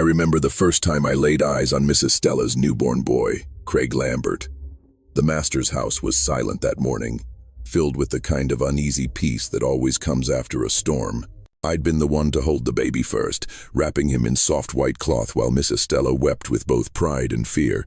remember the first time I laid eyes on Mrs. Stella's newborn boy, Craig Lambert. The master's house was silent that morning, filled with the kind of uneasy peace that always comes after a storm. I'd been the one to hold the baby first, wrapping him in soft white cloth while Mrs. Stella wept with both pride and fear.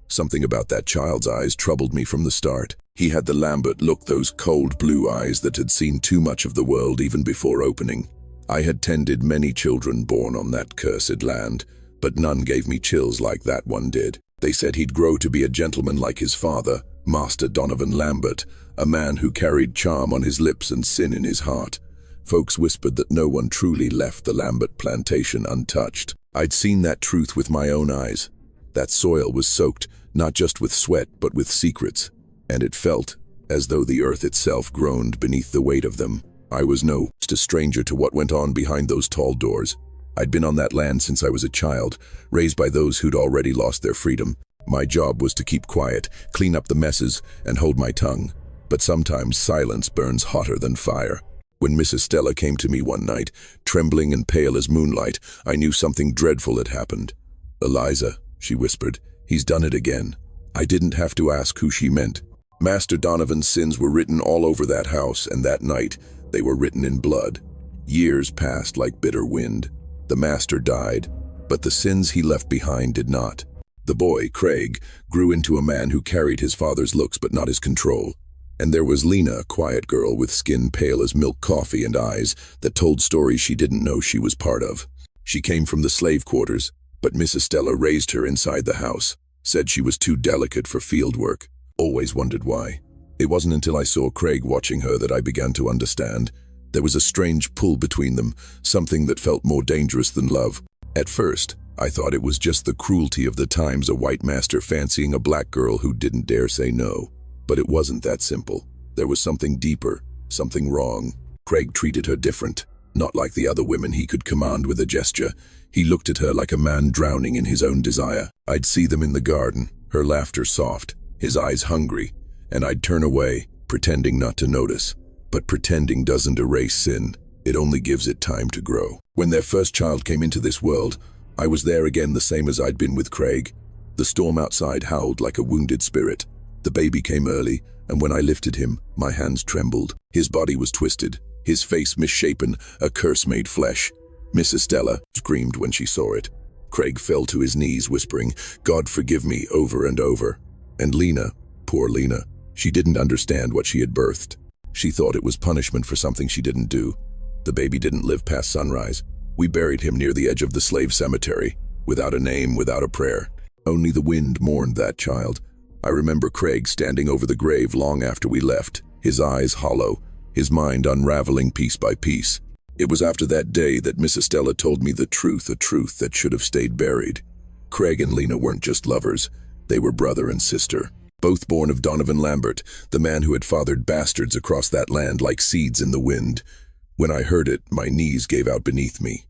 Something about that child's eyes troubled me from the start. He had the Lambert look, those cold blue eyes that had seen too much of the world even before opening. I had tended many children born on that cursed land, but none gave me chills like that one did. They said he'd grow to be a gentleman like his father, Master Donovan Lambert, a man who carried charm on his lips and sin in his heart. Folks whispered that no one truly left the Lambert Plantation untouched. I'd seen that truth with my own eyes. That soil was soaked, not just with sweat, but with secrets, and it felt as though the earth itself groaned beneath the weight of them. I was no stranger to what went on behind those tall doors. I'd been on that land since I was a child, raised by those who'd already lost their freedom. My job was to keep quiet, clean up the messes, and hold my tongue. But sometimes silence burns hotter than fire. When Mrs. Stella came to me one night, trembling and pale as moonlight, I knew something dreadful had happened. "Eliza," she whispered, "he's done it again." I didn't have to ask who she meant. Master Donovan's sins were written all over that house, and that night, they were written in blood. Years passed like bitter wind. The master died, but the sins he left behind did not. The boy, Craig, grew into a man who carried his father's looks but not his control. And there was Lina, a quiet girl with skin pale as milk coffee and eyes that told stories she didn't know she was part of. She came from the slave quarters, but Mrs. Stella raised her inside the house, said she was too delicate for field work. Always wondered why. It wasn't until I saw Craig watching her that I began to understand. There was a strange pull between them, something that felt more dangerous than love. At first, I thought it was just the cruelty of the times, a white master fancying a black girl who didn't dare say no. But it wasn't that simple. There was something deeper, something wrong. Craig treated her different, not like the other women he could command with a gesture. He looked at her like a man drowning in his own desire. I'd see them in the garden, her laughter soft, his eyes hungry, and I'd turn away, pretending not to notice. But pretending doesn't erase sin. It only gives it time to grow. When their first child came into this world, I was there again, the same as I'd been with Craig. The storm outside howled like a wounded spirit. The baby came early, and when I lifted him, my hands trembled. His body was twisted, his face misshapen, a curse made flesh. Mrs. Stella screamed when she saw it. Craig fell to his knees, whispering, "God forgive me," over and over. And Lina, poor Lina, she didn't understand what she had birthed. She thought it was punishment for something she didn't do. The baby didn't live past sunrise. We buried him near the edge of the slave cemetery, without a name, without a prayer. Only the wind mourned that child. I remember Craig standing over the grave long after we left, his eyes hollow, his mind unraveling piece by piece. It was after that day that Mrs. Stella told me the truth, a truth that should have stayed buried. Craig and Lina weren't just lovers, they were brother and sister. Both born of Donovan Lambert, the man who had fathered bastards across that land like seeds in the wind. When I heard it, my knees gave out beneath me.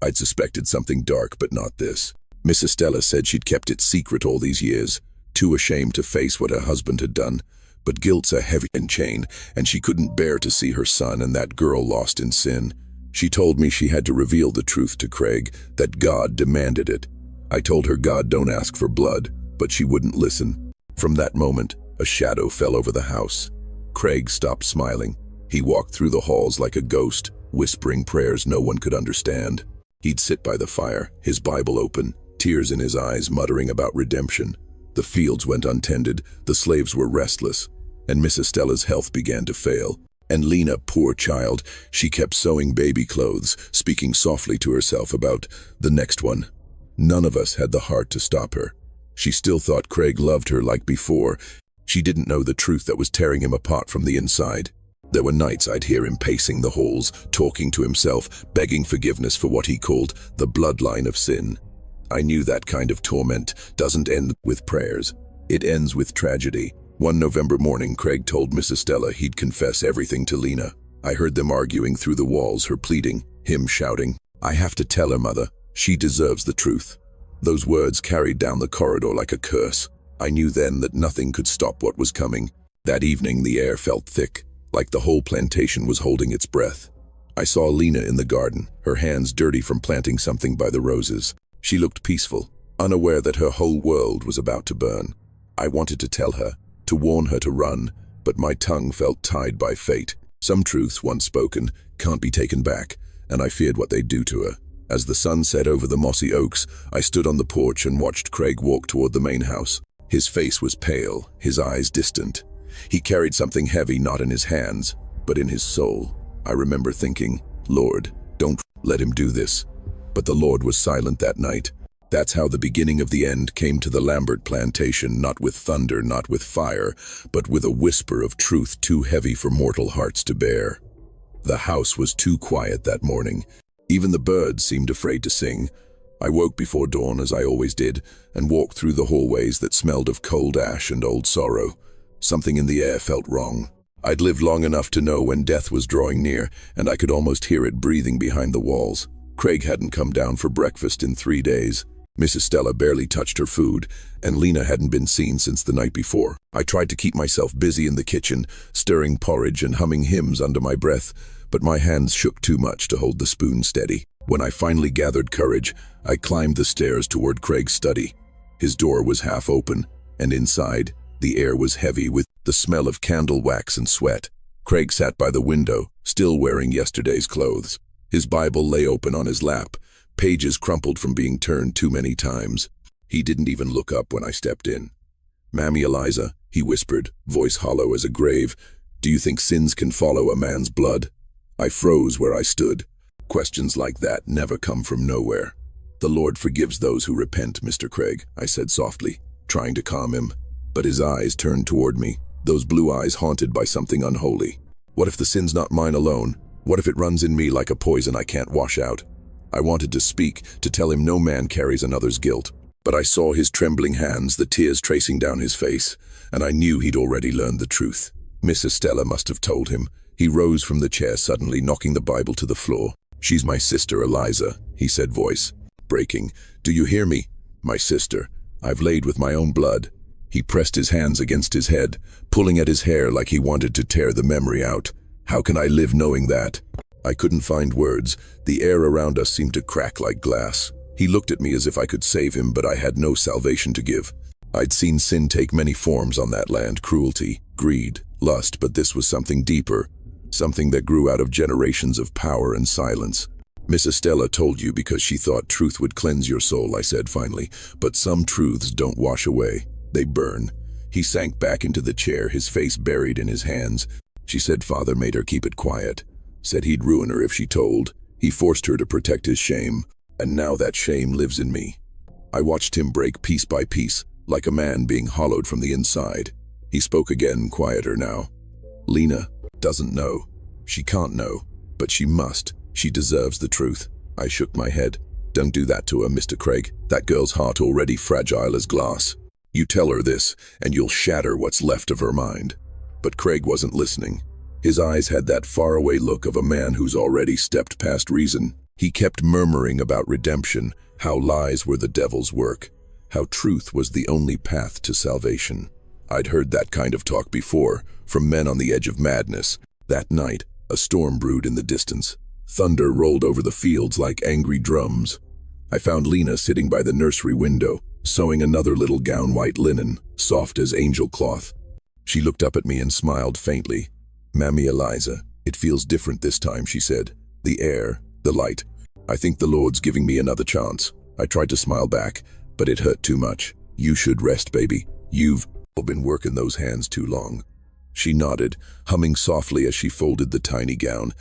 I'd suspected something dark, but not this. Mrs. Stella said she'd kept it secret all these years, too ashamed to face what her husband had done. But guilt's a heavy chain, and she couldn't bear to see her son and that girl lost in sin. She told me she had to reveal the truth to Craig, that God demanded it. I told her God don't ask for blood, but she wouldn't listen. From that moment, a shadow fell over the house. Craig stopped smiling. He walked through the halls like a ghost, whispering prayers no one could understand. He'd sit by the fire, his Bible open, tears in his eyes, muttering about redemption. The fields went untended, the slaves were restless, and Mrs. Stella's health began to fail. And Lina, poor child, she kept sewing baby clothes, speaking softly to herself about the next one. None of us had the heart to stop her. She still thought Craig loved her like before. She didn't know the truth that was tearing him apart from the inside. There were nights I'd hear him pacing the halls, talking to himself, begging forgiveness for what he called the bloodline of sin. I knew that kind of torment doesn't end with prayers. It ends with tragedy. One November morning, Craig told Mrs. Stella he'd confess everything to Lina. I heard them arguing through the walls, her pleading, him shouting, "I have to tell her, Mother. She deserves the truth." Those words carried down the corridor like a curse. I knew then that nothing could stop what was coming. That evening, the air felt thick, like the whole plantation was holding its breath. I saw Lina in the garden, her hands dirty from planting something by the roses. She looked peaceful, unaware that her whole world was about to burn. I wanted to tell her, to warn her to run, but my tongue felt tied by fate. Some truths, once spoken, can't be taken back, and I feared what they'd do to her. As the sun set over the mossy oaks, I stood on the porch and watched Craig walk toward the main house. His face was pale, his eyes distant. He carried something heavy not in his hands, but in his soul. I remember thinking, Lord, don't let him do this. But the Lord was silent that night. That's how the beginning of the end came to the Lambert Plantation, not with thunder, not with fire, but with a whisper of truth too heavy for mortal hearts to bear. The house was too quiet that morning. Even the birds seemed afraid to sing. I woke before dawn, as I always did, and walked through the hallways that smelled of cold ash and old sorrow. Something in the air felt wrong. I'd lived long enough to know when death was drawing near, and I could almost hear it breathing behind the walls. Craig hadn't come down for breakfast in 3 days. Mrs. Stella barely touched her food, and Lina hadn't been seen since the night before. I tried to keep myself busy in the kitchen, stirring porridge and humming hymns under my breath, but my hands shook too much to hold the spoon steady. When I finally gathered courage, I climbed the stairs toward Craig's study. His door was half open, and inside, the air was heavy with the smell of candle wax and sweat. Craig sat by the window, still wearing yesterday's clothes. His Bible lay open on his lap, pages crumpled from being turned too many times. He didn't even look up when I stepped in. "Mammy Eliza," he whispered, voice hollow as a grave, "do you think sins can follow a man's blood?" I froze where I stood. Questions like that never come from nowhere. "The Lord forgives those who repent, Mr. Craig," I said softly, trying to calm him. But his eyes turned toward me, those blue eyes haunted by something unholy. What if the sin's not mine alone? What if it runs in me like a poison I can't wash out? I wanted to speak, to tell him no man carries another's guilt. But I saw his trembling hands, the tears tracing down his face, and I knew he'd already learned the truth. Mrs. Stella must have told him. He rose from the chair suddenly, knocking the Bible to the floor. "She's my sister, Eliza," he said, voice breaking. "Do you hear me? My sister. I've laid with my own blood." He pressed his hands against his head, pulling at his hair like he wanted to tear the memory out. How can I live knowing that? I couldn't find words. The air around us seemed to crack like glass. He looked at me as if I could save him, but I had no salvation to give. I'd seen sin take many forms on that land: cruelty, greed, lust, but this was something deeper, something that grew out of generations of power and silence. "Mrs. Stella told you because she thought truth would cleanse your soul," I said finally, "but some truths don't wash away. They burn." He sank back into the chair, his face buried in his hands. "She said Father made her keep it quiet. Said he'd ruin her if she told. He forced her to protect his shame, and now that shame lives in me." I watched him break piece by piece, like a man being hollowed from the inside. He spoke again, quieter now. "Lina doesn't know. She can't know, but she must. She deserves the truth." I shook my head. "Don't do that to her, Mr. Craig. That girl's heart already fragile as glass. You tell her this, and you'll shatter what's left of her mind." But Craig wasn't listening. His eyes had that faraway look of a man who's already stepped past reason. He kept murmuring about redemption, how lies were the devil's work, how truth was the only path to salvation. I'd heard that kind of talk before, from men on the edge of madness. That night, a storm brewed in the distance. Thunder rolled over the fields like angry drums. I found Lina sitting by the nursery window, sewing another little gown, white linen, soft as angel cloth. She looked up at me and smiled faintly. "Mammy Eliza, it feels different this time," she said. "The air, the light. I think the Lord's giving me another chance." I tried to smile back, but it hurt too much. "You should rest, baby. You've been working those hands too long." She nodded, humming softly as she folded the tiny gown.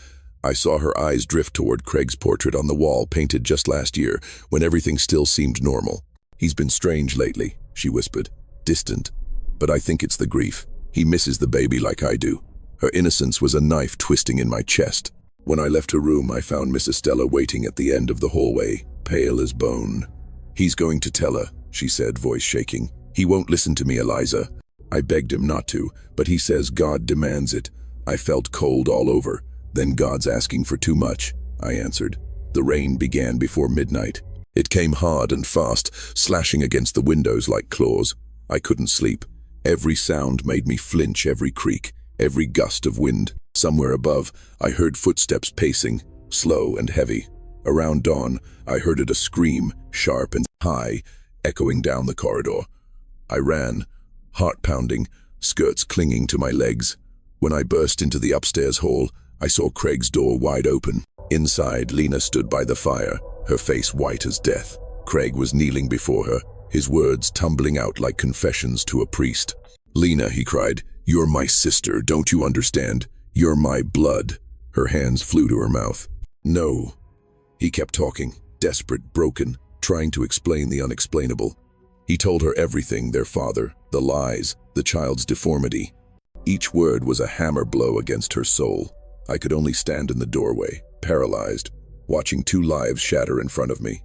I saw her eyes drift toward Craig's portrait on the wall, painted just last year, when everything still seemed normal. "He's been strange lately," she whispered, "distant. But I think it's the grief. He misses the baby like I do." Her innocence was a knife twisting in my chest. When I left her room, I found Mrs. Stella waiting at the end of the hallway, pale as bone. "He's going to tell her," she said, voice shaking. "He won't listen to me, Eliza." I begged him not to, but he says God demands it. I felt cold all over. "Then God's asking for too much," I answered. The rain began before midnight. It came hard and fast, slashing against the windows like claws. I couldn't sleep. Every sound made me flinch, every creak, every gust of wind. Somewhere above, I heard footsteps pacing, slow and heavy. Around dawn, I heard it a scream, sharp and high, echoing down the corridor. I ran, heart pounding, skirts clinging to my legs. When I burst into the upstairs hall, I saw Craig's door wide open. Inside, Lina stood by the fire, her face white as death. Craig was kneeling before her, his words tumbling out like confessions to a priest. "Lina," he cried, "you're my sister, don't you understand? You're my blood." Her hands flew to her mouth. "No." He kept talking, desperate, broken, trying to explain the unexplainable. He told her everything, their father, the lies, the child's deformity. Each word was a hammer blow against her soul. I could only stand in the doorway, paralyzed, watching two lives shatter in front of me.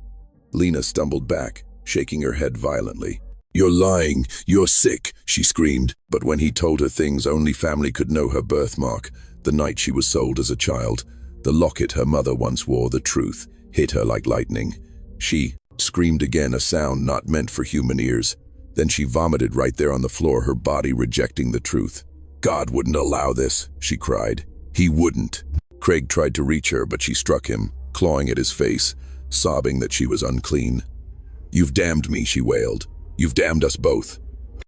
Lina stumbled back, shaking her head violently. "You're lying, you're sick," she screamed. But when he told her things only family could know, her birthmark, the night she was sold as a child, the locket her mother once wore, the truth, hit her like lightning. She screamed again, a sound not meant for human ears. Then she vomited right there on the floor, her body rejecting the truth. "God wouldn't allow this," she cried. "He wouldn't." Craig tried to reach her, but she struck him, clawing at his face, sobbing that she was unclean. "You've damned me," she wailed. "You've damned us both."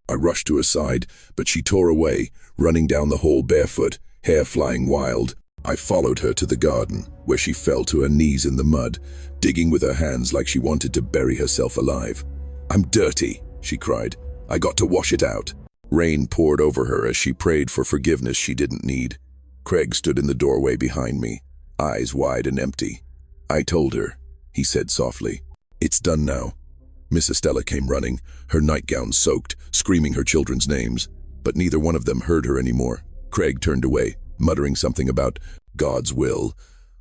I rushed to her side, but she tore away, running down the hall barefoot, hair flying wild. I followed her to the garden, where she fell to her knees in the mud, digging with her hands like she wanted to bury herself alive. "I'm dirty," she cried. "I got to wash it out." Rain poured over her as she prayed for forgiveness she didn't need. Craig stood in the doorway behind me, eyes wide and empty. "I told her," he said softly. "It's done now." Miss Estella came running, her nightgown soaked, screaming her children's names, but neither one of them heard her anymore. Craig turned away, muttering something about God's will,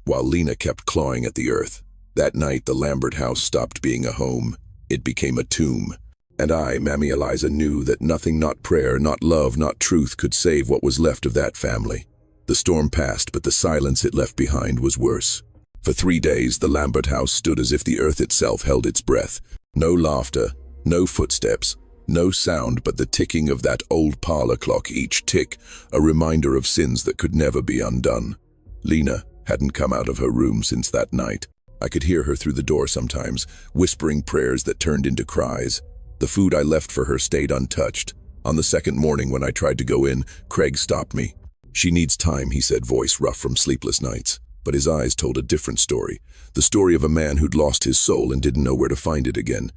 while Lina kept clawing at the earth. That night, the Lambert house stopped being a home. It became a tomb. And I, Mammy Eliza, knew that nothing, not prayer, not love, not truth, could save what was left of that family. The storm passed, but the silence it left behind was worse. For 3 days, the Lambert house stood as if the earth itself held its breath. No laughter, no footsteps, no sound but the ticking of that old parlor clock, each tick a reminder of sins that could never be undone. Lina hadn't come out of her room since that night. I could hear her through the door sometimes, whispering prayers that turned into cries. The food I left for her stayed untouched. On the second morning when I tried to go in, Craig stopped me. "She needs time," he said, voice rough from sleepless nights. But his eyes told a different story, the story of a man who'd lost his soul and didn't know where to find it again.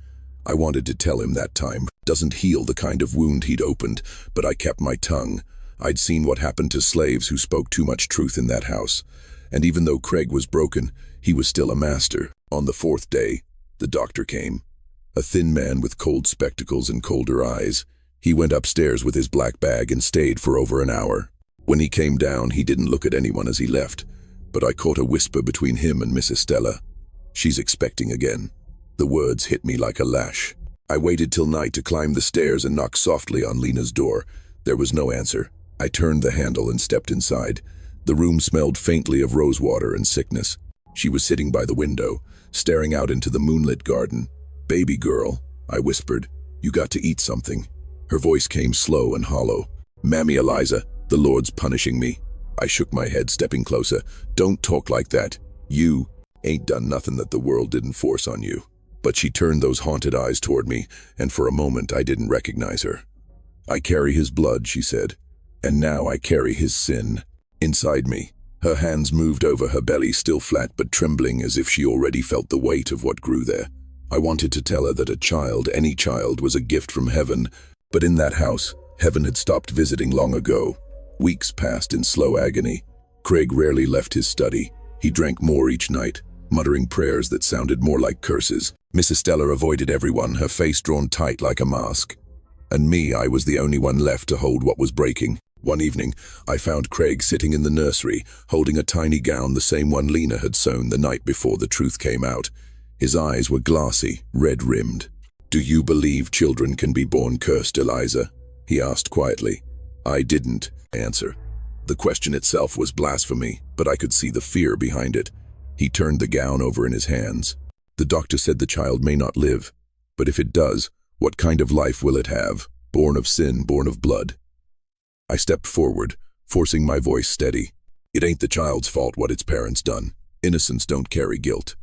I wanted to tell him that time doesn't heal the kind of wound he'd opened, but I kept my tongue. I'd seen what happened to slaves who spoke too much truth in that house. And even though Craig was broken, he was still a master. On the 4th day, the doctor came. A thin man with cold spectacles and colder eyes. He went upstairs with his black bag and stayed for over an hour. When he came down, he didn't look at anyone as he left, but I caught a whisper between him and Miss Estella. "She's expecting again." The words hit me like a lash. I waited till night to climb the stairs and knock softly on Lina's door. There was no answer. I turned the handle and stepped inside. The room smelled faintly of rosewater and sickness. She was sitting by the window, staring out into the moonlit garden. "Baby girl," I whispered, "you got to eat something." Her voice came slow and hollow. "Mammy Eliza, the Lord's punishing me." I shook my head, stepping closer. "Don't talk like that. You ain't done nothing that the world didn't force on you." But she turned those haunted eyes toward me, and for a moment I didn't recognize her. "I carry his blood," she said, "and now I carry his sin." Inside me, her hands moved over her belly, still flat but trembling as if she already felt the weight of what grew there. I wanted to tell her that a child, any child, was a gift from heaven, but in that house, heaven had stopped visiting long ago. Weeks passed in slow agony. Craig rarely left his study. He drank more each night, muttering prayers that sounded more like curses. Miss Estella avoided everyone, her face drawn tight like a mask. And me, I was the only one left to hold what was breaking. One evening, I found Craig sitting in the nursery, holding a tiny gown, the same one Lina had sewn the night before the truth came out. His eyes were glassy, red-rimmed. "Do you believe children can be born cursed, Eliza?" he asked quietly. I didn't answer. The question itself was blasphemy, but I could see the fear behind it. He turned the gown over in his hands. "The doctor said the child may not live, but if it does, what kind of life will it have? Born of sin, born of blood." I stepped forward, forcing my voice steady. "It ain't the child's fault what its parents done. Innocents don't carry guilt."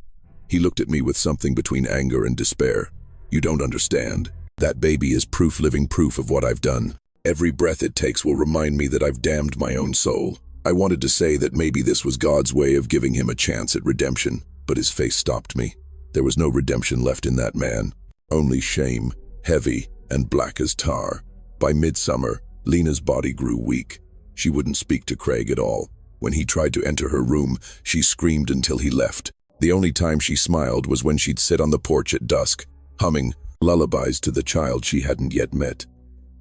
He looked at me with something between anger and despair. "You don't understand. That baby is living proof of what I've done. Every breath it takes will remind me that I've damned my own soul." I wanted to say that maybe this was God's way of giving him a chance at redemption, but his face stopped me. There was no redemption left in that man. Only shame, heavy and black as tar. By midsummer, Lina's body grew weak. She wouldn't speak to Craig at all. When he tried to enter her room, she screamed until he left. The only time she smiled was when she'd sit on the porch at dusk, humming lullabies to the child she hadn't yet met.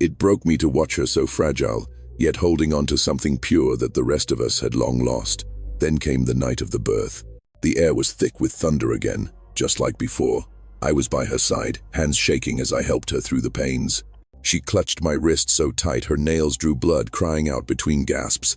It broke me to watch her so fragile, yet holding on to something pure that the rest of us had long lost. Then came the night of the birth. The air was thick with thunder again, just like before. I was by her side, hands shaking as I helped her through the pains. She clutched my wrist so tight her nails drew blood, crying out between gasps,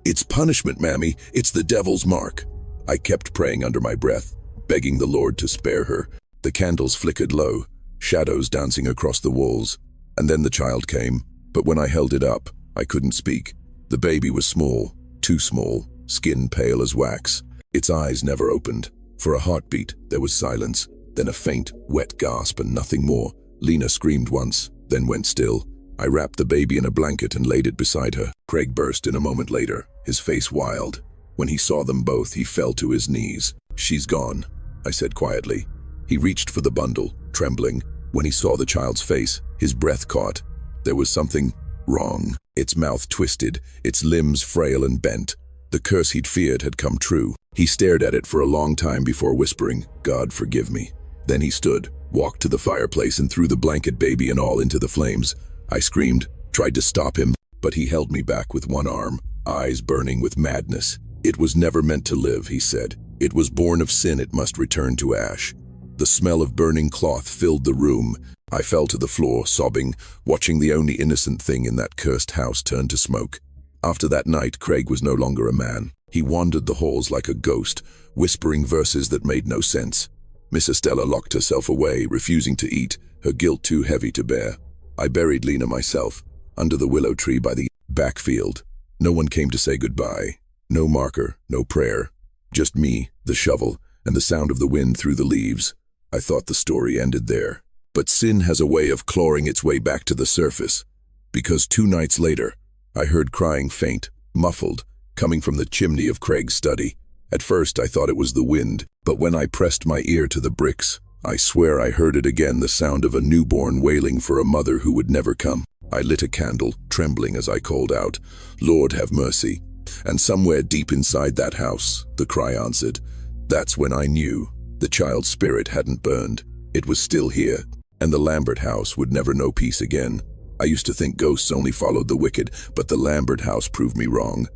"It's punishment, Mammy. It's the devil's mark." I kept praying under my breath, begging the Lord to spare her. The candles flickered low, shadows dancing across the walls. And then the child came, but when I held it up, I couldn't speak. The baby was small, too small, skin pale as wax. Its eyes never opened. For a heartbeat, there was silence, then a faint, wet gasp and nothing more. Lina screamed once, then went still. I wrapped the baby in a blanket and laid it beside her. Craig burst in a moment later, his face wild. When he saw them both, he fell to his knees. "She's gone," I said quietly. He reached for the bundle, trembling. When he saw the child's face, his breath caught. There was something wrong. Its mouth twisted, its limbs frail and bent. The curse he'd feared had come true. He stared at it for a long time before whispering, "God forgive me." Then he stood, walked to the fireplace and threw the blanket, baby and all, into the flames. I screamed, tried to stop him, but he held me back with one arm, eyes burning with madness. "It was never meant to live," he said. "It was born of sin, it must return to ash." The smell of burning cloth filled the room. I fell to the floor, sobbing, watching the only innocent thing in that cursed house turn to smoke. After that night, Craig was no longer a man. He wandered the halls like a ghost, whispering verses that made no sense. Miss Estella locked herself away, refusing to eat, her guilt too heavy to bear. I buried Lina myself, under the willow tree by the backfield. No one came to say goodbye. No marker, no prayer. Just me, the shovel, and the sound of the wind through the leaves. I thought the story ended there. But sin has a way of clawing its way back to the surface. Because 2 nights later, I heard crying faint, muffled, coming from the chimney of Craig's study. At first I thought it was the wind, but when I pressed my ear to the bricks, I swear I heard it again, the sound of a newborn wailing for a mother who would never come. I lit a candle, trembling as I called out, "Lord, have mercy." And somewhere deep inside that house, the cry answered. That's when I knew the child's spirit hadn't burned. It was still here, and the Lambert house would never know peace again. I used to think ghosts only followed the wicked, but the Lambert house proved me wrong.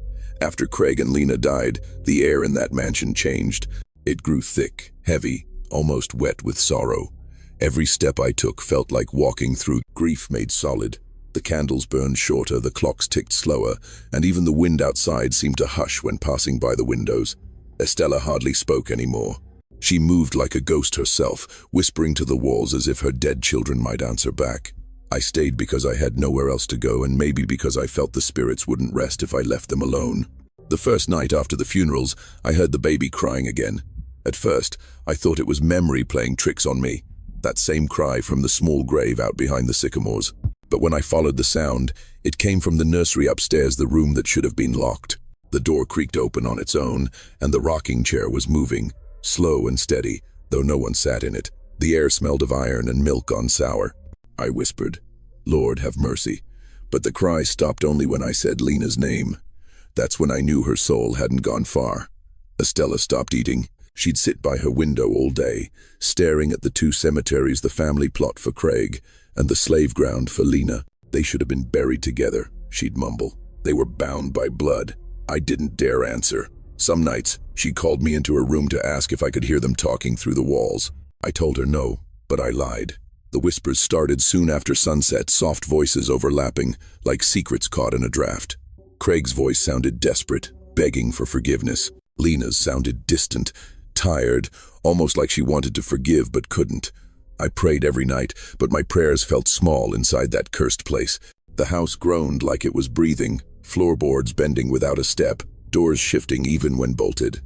After Craig and Lina died, the air in that mansion changed. It grew thick, heavy, almost wet with sorrow. Every step I took felt like walking through grief made solid. The candles burned shorter, the clocks ticked slower, and even the wind outside seemed to hush when passing by the windows. Estella hardly spoke anymore. She moved like a ghost herself, whispering to the walls as if her dead children might answer back. I stayed because I had nowhere else to go, and maybe because I felt the spirits wouldn't rest if I left them alone. The first night after the funerals, I heard the baby crying again. At first, I thought it was memory playing tricks on me, that same cry from the small grave out behind the sycamores. But when I followed the sound, it came from the nursery upstairs, the room that should have been locked. The door creaked open on its own, and the rocking chair was moving, slow and steady, though no one sat in it. The air smelled of iron and milk gone sour. I whispered, "Lord, have mercy." But the cry stopped only when I said Lina's name. That's when I knew her soul hadn't gone far. Estella stopped eating. She'd sit by her window all day, staring at the 2 cemeteries, the family plot for Craig and the slave ground for Lina. They should have been buried together, she'd mumble. They were bound by blood. I didn't dare answer. Some nights, she called me into her room to ask if I could hear them talking through the walls. I told her no, but I lied. The whispers started soon after sunset, soft voices overlapping, like secrets caught in a draft. Craig's voice sounded desperate, begging for forgiveness. Lina's sounded distant, tired, almost like she wanted to forgive but couldn't. I prayed every night, but my prayers felt small inside that cursed place. The house groaned like it was breathing, floorboards bending without a step, doors shifting even when bolted.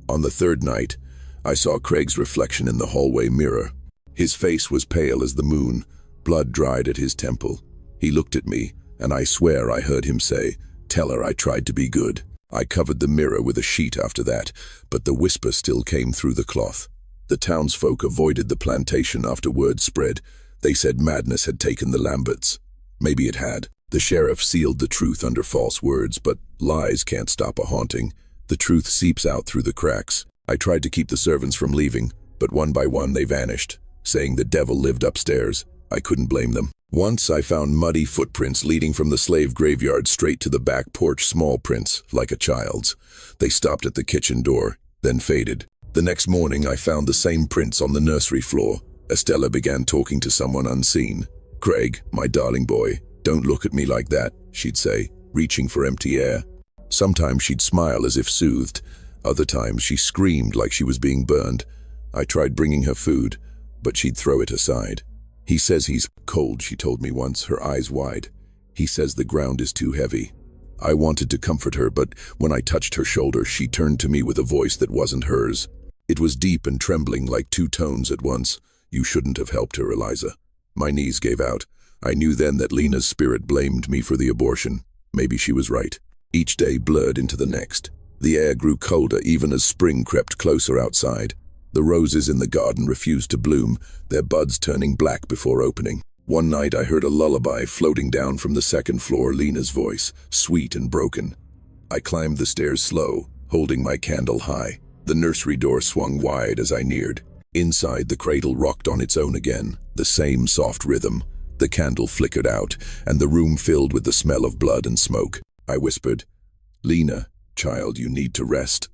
On the 3rd night, I saw Craig's reflection in the hallway mirror. His face was pale as the moon, blood dried at his temple. He looked at me, and I swear I heard him say, "Tell her I tried to be good." I covered the mirror with a sheet after that, but the whisper still came through the cloth. The townsfolk avoided the plantation after word spread. They said madness had taken the Lamberts. Maybe it had. The sheriff sealed the truth under false words, but lies can't stop a haunting. The truth seeps out through the cracks. I tried to keep the servants from leaving, but one by one they vanished, saying the devil lived upstairs. I couldn't blame them. Once I found muddy footprints leading from the slave graveyard straight to the back porch, small prints, like a child's. They stopped at the kitchen door, then faded. The next morning I found the same prints on the nursery floor. Estella began talking to someone unseen. "Craig, my darling boy, don't look at me like that," she'd say, reaching for empty air. Sometimes she'd smile as if soothed. Other times she screamed like she was being burned. I tried bringing her food, but she'd throw it aside. "He says he's cold," she told me once, her eyes wide. "He says the ground is too heavy." I wanted to comfort her, but when I touched her shoulder, she turned to me with a voice that wasn't hers. It was deep and trembling like two tones at once. "You shouldn't have helped her, Eliza." My knees gave out. I knew then that Lina's spirit blamed me for the abortion. Maybe she was right. Each day blurred into the next. The air grew colder even as spring crept closer outside. The roses in the garden refused to bloom, their buds turning black before opening. One night I heard a lullaby floating down from the second floor, Lina's voice, sweet and broken. I climbed the stairs slow, holding my candle high. The nursery door swung wide as I neared. Inside, the cradle rocked on its own again, the same soft rhythm. The candle flickered out, and the room filled with the smell of blood and smoke. I whispered, "Lina, child, you need to rest."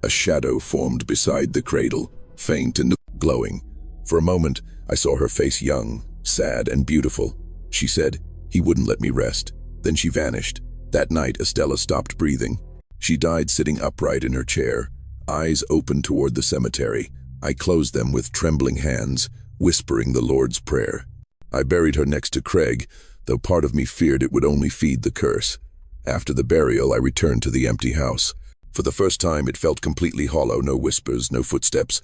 A shadow formed beside the cradle, faint and glowing. For a moment, I saw her face, young, sad, and beautiful. She said, "He wouldn't let me rest." Then she vanished. That night, Estella stopped breathing. She died sitting upright in her chair, eyes open toward the cemetery. I closed them with trembling hands, whispering the Lord's Prayer. I buried her next to Craig, though part of me feared it would only feed the curse. After the burial, I returned to the empty house. For the first time, it felt completely hollow, no whispers, no footsteps,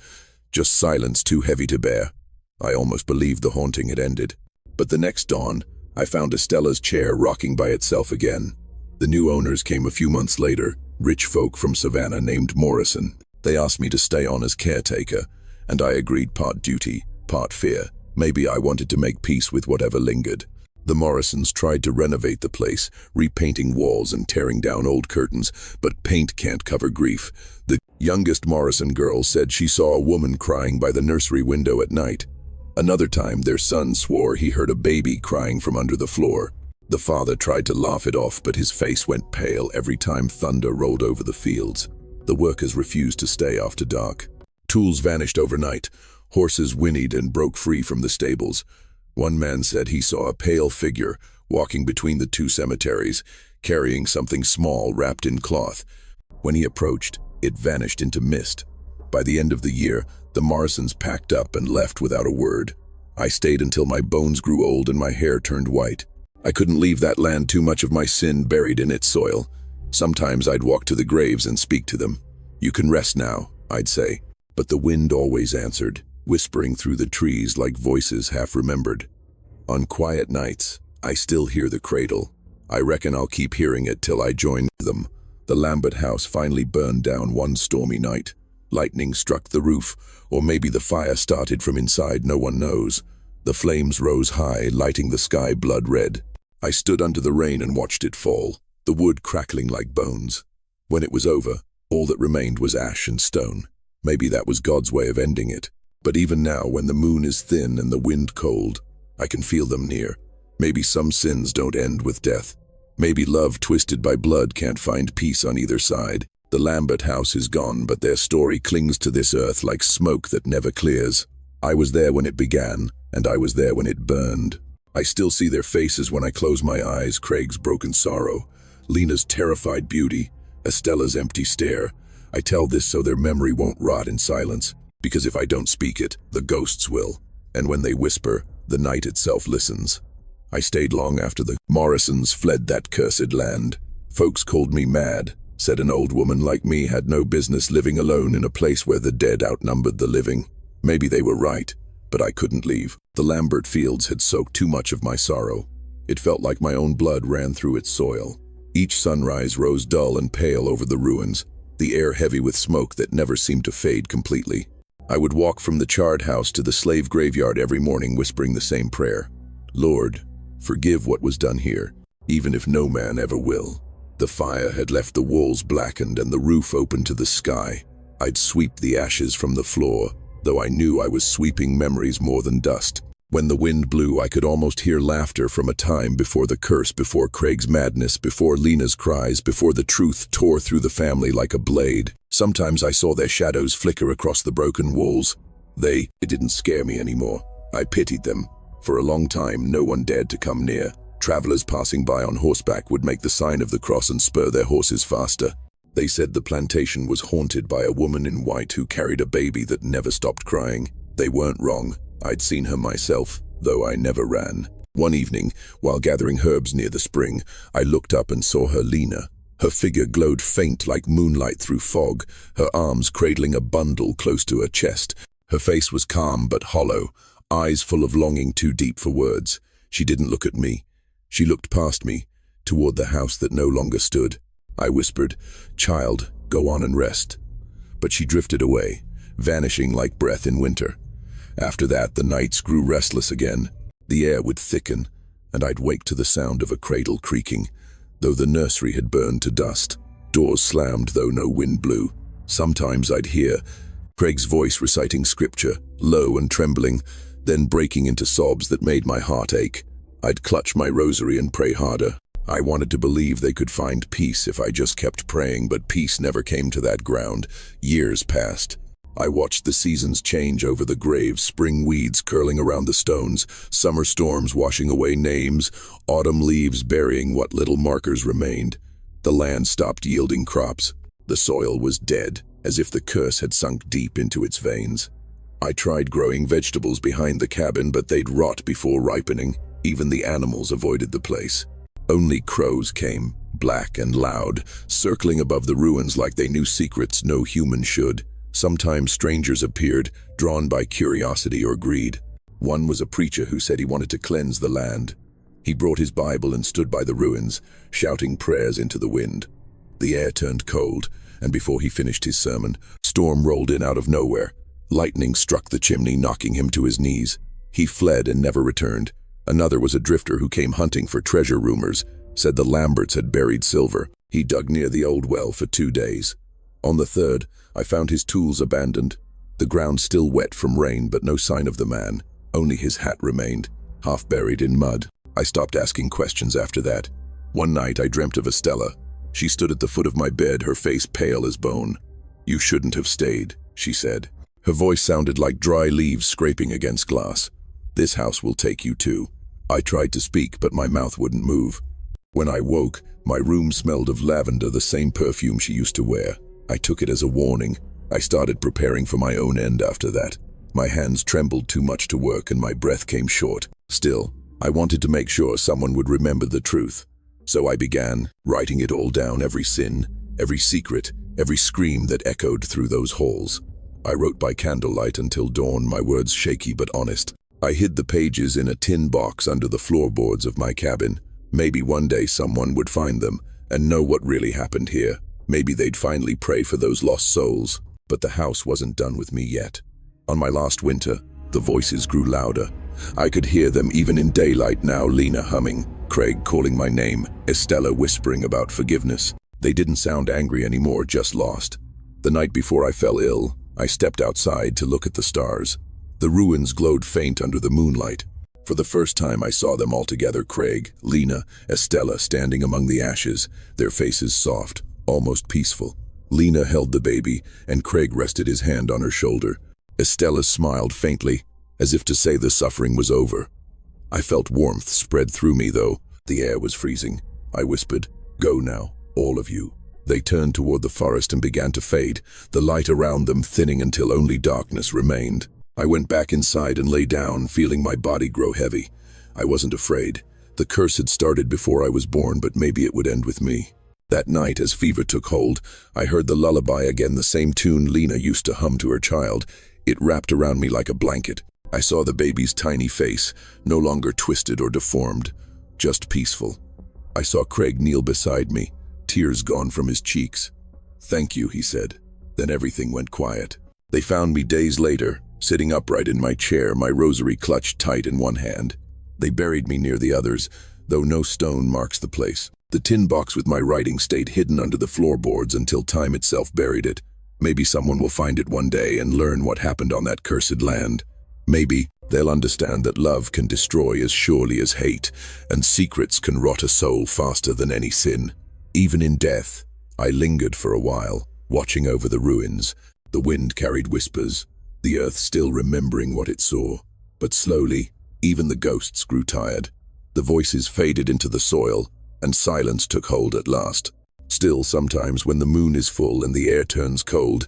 just silence too heavy to bear. I almost believed the haunting had ended. But the next dawn, I found Estella's chair rocking by itself again. The new owners came a few months later, rich folk from Savannah named Morrison. They asked me to stay on as caretaker, and I agreed, part duty, part fear. Maybe I wanted to make peace with whatever lingered. The Morrisons tried to renovate the place, repainting walls and tearing down old curtains, but paint can't cover grief. The youngest Morrison girl said she saw a woman crying by the nursery window at night. Another time, their son swore he heard a baby crying from under the floor. The father tried to laugh it off, but his face went pale every time thunder rolled over the fields. The workers refused to stay after dark. Tools vanished overnight. Horses whinnied and broke free from the stables. One man said he saw a pale figure walking between the two cemeteries, carrying something small wrapped in cloth. When he approached, it vanished into mist. By the end of the year, the Morrisons packed up and left without a word. I stayed until my bones grew old and my hair turned white. I couldn't leave that land, too much of my sin buried in its soil. Sometimes I'd walk to the graves and speak to them. "You can rest now," I'd say. But the wind always answered, whispering through the trees like voices half remembered. On quiet nights, I still hear the cradle. I reckon I'll keep hearing it till I join them. The Lambert house finally burned down one stormy night. Lightning struck the roof, or maybe the fire started from inside, no one knows. The flames rose high, lighting the sky blood red. I stood under the rain and watched it fall, the wood crackling like bones. When it was over, all that remained was ash and stone. Maybe that was God's way of ending it. But even now, when the moon is thin and the wind cold, I can feel them near. Maybe some sins don't end with death. Maybe love twisted by blood can't find peace on either side. The Lambert house is gone, but their story clings to this earth like smoke that never clears. I was there when it began, and I was there when it burned. I still see their faces when I close my eyes, Craig's broken sorrow, Lina's terrified beauty, Estella's empty stare. I tell this so their memory won't rot in silence, because if I don't speak it, the ghosts will. And when they whisper, the night itself listens. I stayed long after the Morrisons fled that cursed land. Folks called me mad, Said an old woman like me had no business living alone in a place where the dead outnumbered the living. Maybe they were right, but I couldn't leave. The Lambert fields had soaked too much of my sorrow. It felt like my own blood ran through its soil. Each sunrise rose dull and pale over the ruins, the air heavy with smoke that never seemed to fade completely. I would walk from the charred house to the slave graveyard every morning whispering the same prayer. Lord, forgive what was done here, even if no man ever will. The fire had left the walls blackened and the roof open to the sky. I'd sweep the ashes from the floor, though I knew I was sweeping memories more than dust. When the wind blew, I could almost hear laughter from a time before the curse, before Craig's madness, before Lina's cries, before the truth tore through the family like a blade. Sometimes I saw their shadows flicker across the broken walls. It didn't scare me anymore. I pitied them. For a long time, no one dared to come near. Travelers passing by on horseback would make the sign of the cross and spur their horses faster. They said the plantation was haunted by a woman in white who carried a baby that never stopped crying. They weren't wrong. I'd seen her myself, though I never ran. One evening, while gathering herbs near the spring, I looked up and saw her Lina. Her figure glowed faint like moonlight through fog, her arms cradling a bundle close to her chest. Her face was calm but hollow, eyes full of longing too deep for words. She didn't look at me. She looked past me, toward the house that no longer stood. I whispered, "Child, go on and rest." But she drifted away, vanishing like breath in winter. After that, the nights grew restless again. The air would thicken, and I'd wake to the sound of a cradle creaking, though the nursery had burned to dust. Doors slammed, though no wind blew. Sometimes I'd hear Craig's voice reciting scripture, low and trembling, then breaking into sobs that made my heart ache. I'd clutch my rosary and pray harder. I wanted to believe they could find peace if I just kept praying, but peace never came to that ground. Years passed. I watched the seasons change over the graves, spring weeds curling around the stones, summer storms washing away names, autumn leaves burying what little markers remained. The land stopped yielding crops. The soil was dead, as if the curse had sunk deep into its veins. I tried growing vegetables behind the cabin, but they'd rot before ripening. Even the animals avoided the place. Only crows came, black and loud, circling above the ruins like they knew secrets no human should. Sometimes strangers appeared, drawn by curiosity or greed. One was a preacher who said he wanted to cleanse the land. He brought his Bible and stood by the ruins, shouting prayers into the wind. The air turned cold, and before he finished his sermon, storm rolled in out of nowhere. Lightning struck the chimney, knocking him to his knees. He fled and never returned. Another was a drifter who came hunting for treasure rumors, said the Lamberts had buried silver. He dug near the old well for 2 days. On the third, I found his tools abandoned. The ground still wet from rain, but no sign of the man. Only his hat remained, half buried in mud. I stopped asking questions after that. One night I dreamt of Estella. She stood at the foot of my bed, her face pale as bone. "You shouldn't have stayed," she said. Her voice sounded like dry leaves scraping against glass. "This house will take you too." I tried to speak, but my mouth wouldn't move. When I woke, my room smelled of lavender, the same perfume she used to wear. I took it as a warning. I started preparing for my own end after that. My hands trembled too much to work and my breath came short. Still, I wanted to make sure someone would remember the truth. So I began, writing it all down, every sin, every secret, every scream that echoed through those halls. I wrote by candlelight until dawn, my words shaky but honest. I hid the pages in a tin box under the floorboards of my cabin. Maybe one day someone would find them and know what really happened here. Maybe they'd finally pray for those lost souls. But the house wasn't done with me yet. On my last winter, the voices grew louder. I could hear them even in daylight now, Lina humming, Craig calling my name, Estella whispering about forgiveness. They didn't sound angry anymore, just lost. The night before I fell ill, I stepped outside to look at the stars. The ruins glowed faint under the moonlight. For the first time I saw them all together, Craig, Lina, Estella standing among the ashes, their faces soft, almost peaceful. Lina held the baby, and Craig rested his hand on her shoulder. Estella smiled faintly, as if to say the suffering was over. I felt warmth spread through me, though. The air was freezing. I whispered, "Go now, all of you." They turned toward the forest and began to fade, the light around them thinning until only darkness remained. I went back inside and lay down, feeling my body grow heavy. I wasn't afraid. The curse had started before I was born, but maybe it would end with me. That night, as fever took hold, I heard the lullaby again, the same tune Lina used to hum to her child. It wrapped around me like a blanket. I saw the baby's tiny face, no longer twisted or deformed, just peaceful. I saw Craig kneel beside me, tears gone from his cheeks. "Thank you," he said. Then everything went quiet. They found me days later, sitting upright in my chair, my rosary clutched tight in one hand. They buried me near the others, though no stone marks the place. The tin box with my writing stayed hidden under the floorboards until time itself buried it. Maybe someone will find it one day and learn what happened on that cursed land. Maybe they'll understand that love can destroy as surely as hate, and secrets can rot a soul faster than any sin. Even in death, I lingered for a while, watching over the ruins. The wind carried whispers, the earth still remembering what it saw. But slowly, even the ghosts grew tired. The voices faded into the soil, and silence took hold at last. Still, sometimes when the moon is full and the air turns cold,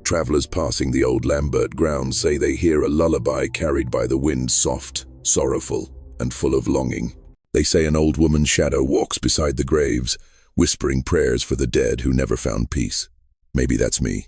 travelers passing the old Lambert grounds say they hear a lullaby carried by the wind, soft, sorrowful, and full of longing. They say an old woman's shadow walks beside the graves, whispering prayers for the dead who never found peace. Maybe that's me.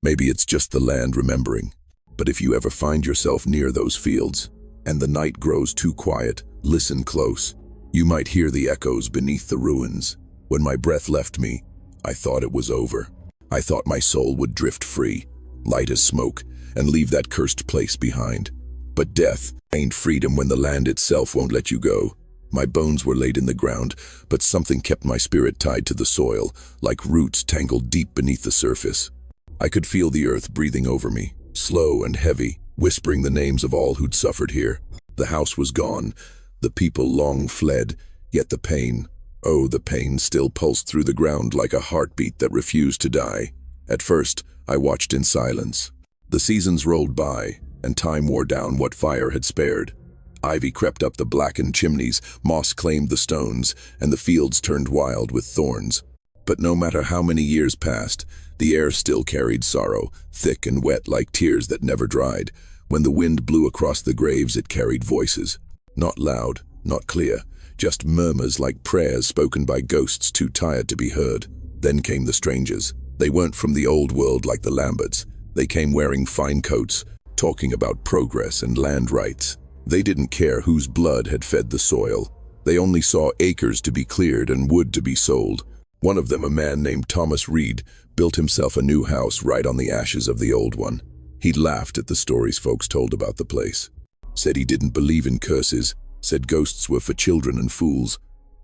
Maybe it's just the land remembering. But if you ever find yourself near those fields, and the night grows too quiet, listen close. You might hear the echoes beneath the ruins. When my breath left me, I thought it was over. I thought my soul would drift free, light as smoke, and leave that cursed place behind. But death ain't freedom when the land itself won't let you go. My bones were laid in the ground, but something kept my spirit tied to the soil, like roots tangled deep beneath the surface. I could feel the earth breathing over me, slow and heavy, whispering the names of all who'd suffered here. The house was gone. The people long fled, yet the pain, oh, the pain still pulsed through the ground like a heartbeat that refused to die. At first, I watched in silence. The seasons rolled by, and time wore down what fire had spared. Ivy crept up the blackened chimneys, moss claimed the stones, and the fields turned wild with thorns. But no matter how many years passed, the air still carried sorrow, thick and wet like tears that never dried. When the wind blew across the graves, it carried voices. Not loud, not clear, just murmurs like prayers spoken by ghosts too tired to be heard. Then came the strangers. They weren't from the old world like the Lamberts. They came wearing fine coats, talking about progress and land rights. They didn't care whose blood had fed the soil. They only saw acres to be cleared and wood to be sold. One of them, a man named Thomas Reed, built himself a new house right on the ashes of the old one. He laughed at the stories folks told about the place. Said he didn't believe in curses, said ghosts were for children and fools.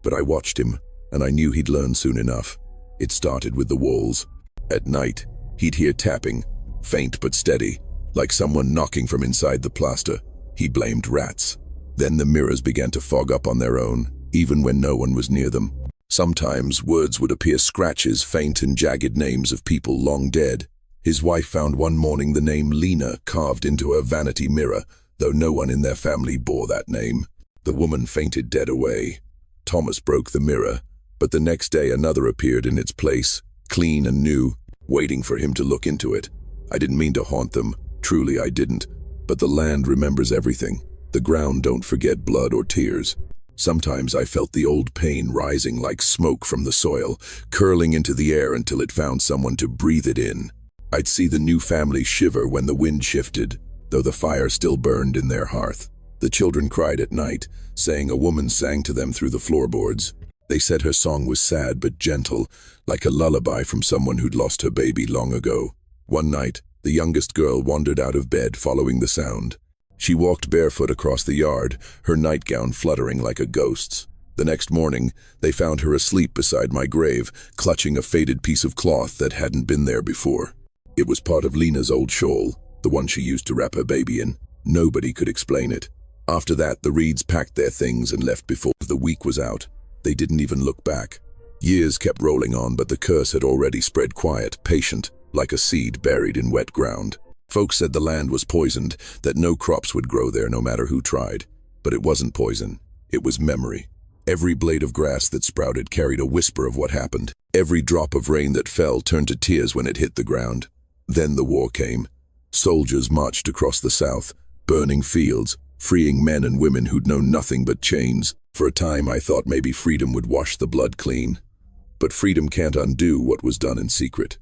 But I watched him, and I knew he'd learn soon enough. It started with the walls. At night, he'd hear tapping, faint but steady, like someone knocking from inside the plaster. He blamed rats. Then the mirrors began to fog up on their own, even when no one was near them. Sometimes words would appear, scratches, faint and jagged names of people long dead. His wife found one morning the name Lina carved into her vanity mirror, though no one in their family bore that name. The woman fainted dead away. Thomas broke the mirror, but the next day another appeared in its place, clean and new, waiting for him to look into it. I didn't mean to haunt them, truly I didn't, but the land remembers everything. The ground don't forget blood or tears. Sometimes I felt the old pain rising like smoke from the soil, curling into the air until it found someone to breathe it in. I'd see the new family shiver when the wind shifted, though the fire still burned in their hearth. The children cried at night, saying a woman sang to them through the floorboards. They said her song was sad but gentle, like a lullaby from someone who'd lost her baby long ago. One night, the youngest girl wandered out of bed following the sound. She walked barefoot across the yard, her nightgown fluttering like a ghost's. The next morning, they found her asleep beside my grave, clutching a faded piece of cloth that hadn't been there before. It was part of Lina's old shawl, the one she used to wrap her baby in. Nobody could explain it. After that, the Reeds packed their things and left before the week was out. They didn't even look back. Years kept rolling on, but the curse had already spread quiet, patient, like a seed buried in wet ground. Folks said the land was poisoned, that no crops would grow there no matter who tried. But it wasn't poison. It was memory. Every blade of grass that sprouted carried a whisper of what happened. Every drop of rain that fell turned to tears when it hit the ground. Then the war came. Soldiers marched across the South, burning fields, freeing men and women who'd known nothing but chains. For a time I thought maybe freedom would wash the blood clean. But freedom can't undo what was done in secret.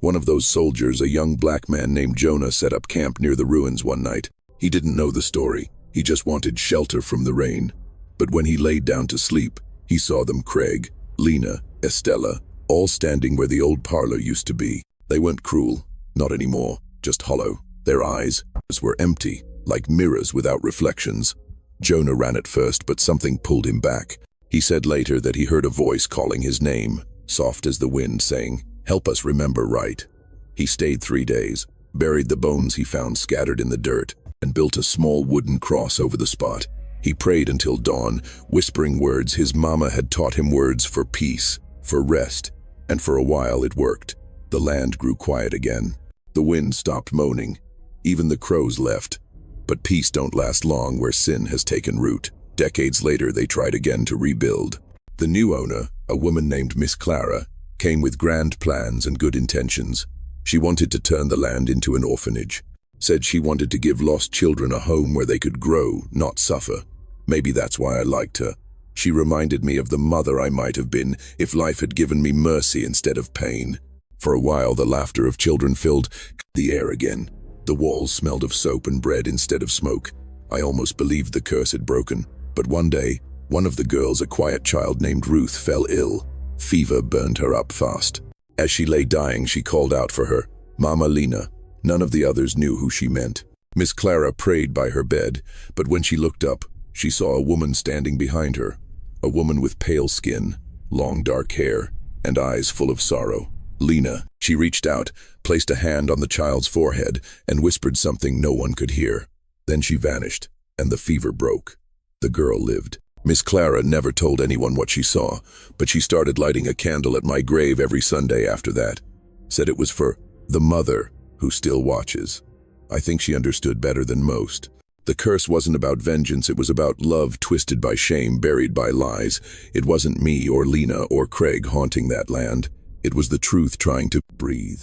One of those soldiers, a young black man named Jonah, set up camp near the ruins one night. He didn't know the story. He just wanted shelter from the rain. But when he laid down to sleep, he saw them, Craig, Lina, Estella, all standing where the old parlor used to be. They weren't cruel, not anymore, just hollow. Their eyes were empty, like mirrors without reflections. Jonah ran at first, but something pulled him back. He said later that he heard a voice calling his name, soft as the wind, saying, "Help us remember right." He stayed 3 days, buried the bones he found scattered in the dirt, and built a small wooden cross over the spot. He prayed until dawn, whispering words his mama had taught him, words for peace, for rest, and for a while it worked. The land grew quiet again. The wind stopped moaning. Even the crows left. But peace don't last long where sin has taken root. Decades later, they tried again to rebuild. The new owner, a woman named Miss Clara, came with grand plans and good intentions. She wanted to turn the land into an orphanage. Said she wanted to give lost children a home where they could grow, not suffer. Maybe that's why I liked her. She reminded me of the mother I might have been if life had given me mercy instead of pain. For a while, the laughter of children filled the air again. The walls smelled of soap and bread instead of smoke. I almost believed the curse had broken. But one day, one of the girls, a quiet child named Ruth, fell ill. Fever burned her up fast. As she lay dying, she called out for her, "Mama Lina." None of the others knew who she meant. Miss Clara prayed by her bed, but when she looked up, she saw a woman standing behind her. A woman with pale skin, long dark hair, and eyes full of sorrow. "Lina." She reached out, placed a hand on the child's forehead, and whispered something no one could hear. Then she vanished, and the fever broke. The girl lived. Miss Clara never told anyone what she saw, but she started lighting a candle at my grave every Sunday after that. Said it was for the mother who still watches. I think she understood better than most. The curse wasn't about vengeance, it was about love twisted by shame, buried by lies. It wasn't me or Lina or Craig haunting that land. It was the truth trying to breathe.